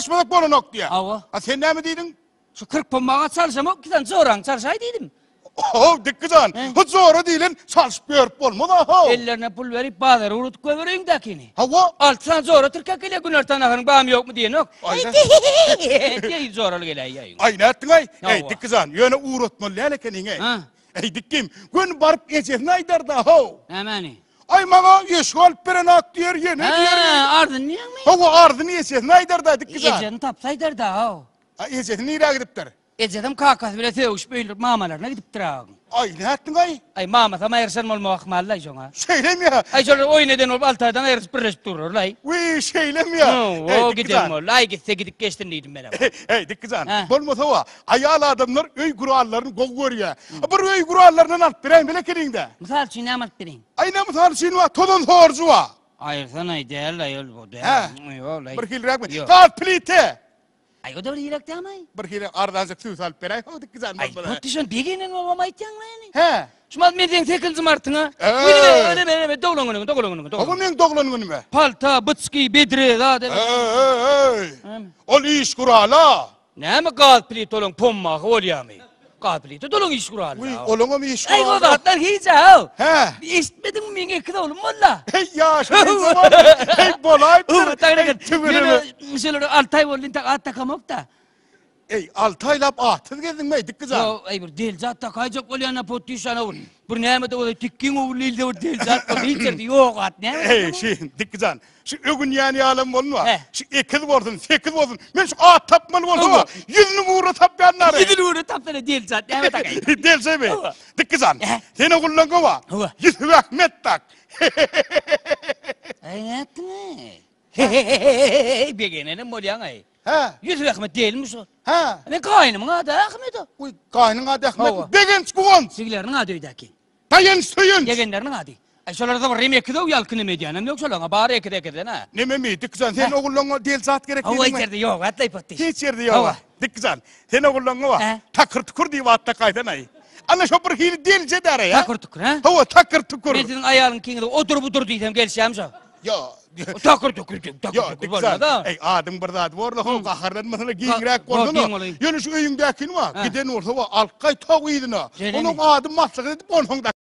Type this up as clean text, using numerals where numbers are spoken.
çalışmadık bolunak diye. Ava. Ha sen ne mi dedin? Şu 40 pombağa çalışam o giden zoran çalışay dedim. Oh dikkizan. Hiç zor değilin çalışıp görüp olmadı ha. Ellerine pul verip bağları unutup koyvereyim dakini. Hava. Altından zor otururken gele günler tanahının bağım yok mu diye nok. Aynen. Diye zor gele yayın. Ay ne ettin ay? Hava. Ey dikkizan yöne uğratmalı hele kendine. Ha. Ey dikkim gün barıp geçef naydar da ha. Hemen. Ay mama yeşgal perenak diyor yene Ha, diyor. ardın niye mi? Hava ardını yeşef naydar da dikkizan. Ece'nin tapsaydır da ha. Ay yeşef nire gidiptir. Ece'den kakas bile tevş böyle mamalarına gidip durağın. Ay ne ettin ay? Ay mama sama yersen olmak mahallay şuna. Şeylem ya. Ay şöyle oyun eden olup altaydan ayırıp birleşip durur lay. Uy şeylem ya. O gidelim o. Lay gitse gidip geçtin dedim ben. Hey dikkizan. Ha. Bolmasa va. Ayal adamlar öy kurallarını gol görüyor. Bir öy kurallarından alt birey bile kedinde. Misal için ne amat bireyim. Ay ne misal şimdi va tolun horcu va. Hayır sana ideal lay ol bu. Ha. Lay. Bir kil rakmet. Yok. Kal plite. Ay o da bir yelekte ama. Bir kil ardancık su sal birey. O dikkizan Ay bolmasa. bu tişön degenen olmama ityan lan yani. He. Şumal medyen tekil zımartın ha. Öyle doğlanın. Oğlum men doğulanın mı? Palta, bıtski, bedre da demek. Hey. Ol iş kurala. Ne mi kağıt plit olun pomma oluyor mu? Kağıt plit dolun iş kuralı. Uy olunga mı iş Ay o kurala? da hatlar hiç ha. He. İstmedim mi ngekide oğlum valla. Hey ya şu zaman. Hey bolay. Uuu tanrı Tümürümü. yine mesela Altay volun tak at takamok da. Ey altaylap atın geldin mi dikkizan? Ya ay bir del zat takayacak oluyor na potişana ol. Bir neyme de o tikkin o lilde o del zat o hiç yok at ne? Hey şey dikkizan. Şu ögün yani alem olma. He. Şu ekiz vardın, sekiz vardın. Men şu at tapmalı olsa yüzünü uğra tapyanlar. Gidin uğra tapsana del zat neyme takay. Del mi? Hava. Dikkizan. He. Seni kullan kova. Hava. Yüzü rahmet tak. Ay ne yaptın he? Bir gene ne bolyan ay. Ha. Yüz rahmet değilmiş o. Ha. Ne kaynım adı Ahmet o. Uy kaynın adı Hava. Ahmet. Degen çıkıvan. Siglerin adı öydeki. Dayan suyun. Yegenlerin adı. Ay şolarda var remek de o yalkını medyanım yok şolanga bari ekede ha. Ne mi dikkizan sen oğullan del zat gerek Hava değil mi? içeride yok atlay patiş. Hiç yerde yok. Hava. Dikkizan sen oğullan kova. He. Takır tukur diye vatta kaydan ay. Ana şu bir hili delce dara ya. Takır tukur ha. Hava takır tukur. Ben senin ayağın kingide otur budur diysem gelişeceğim şu. Ya. Takır tukur Ya var dikkizan. da. Ey adım bir zat var la ho kaharlanmasına giyinrek Giyin koydun. olayım. Yani şu öyündekini var. Ha. Giden olsa var alkay tağı yedin ha. Söyle Onun mi? adım maslak edip onun da